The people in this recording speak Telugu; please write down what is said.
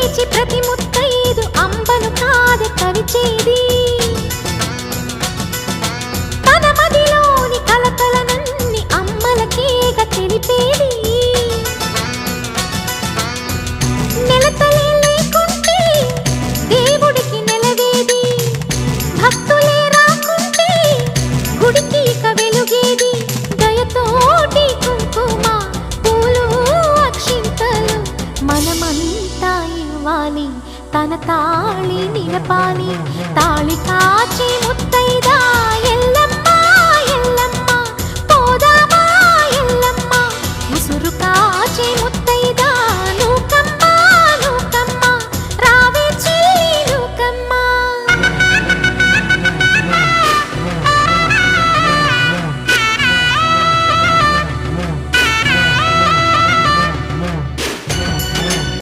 లేచి ప్రతి ముత్తైదు అంబను కాద కవిచేది తన మదిలోని కలకలనన్ని అమ్మలకేగ తెలిపేది నెలతలే లేకుంటే దేవుడికి నెలవేది భక్తులే రాకుంటే గుడికి ఇక వెలుగేది దయతోటి కుంకుమ పూలు అక్షింతలు మనమంతా ఇవ్వాలి తన తాళి నిలపాలి తాళి కాచి ముత్తైదా ఎల్లమ్మ ఎల్లమ్మ పోదామా ఎల్లమ్మ ముసురు కాచి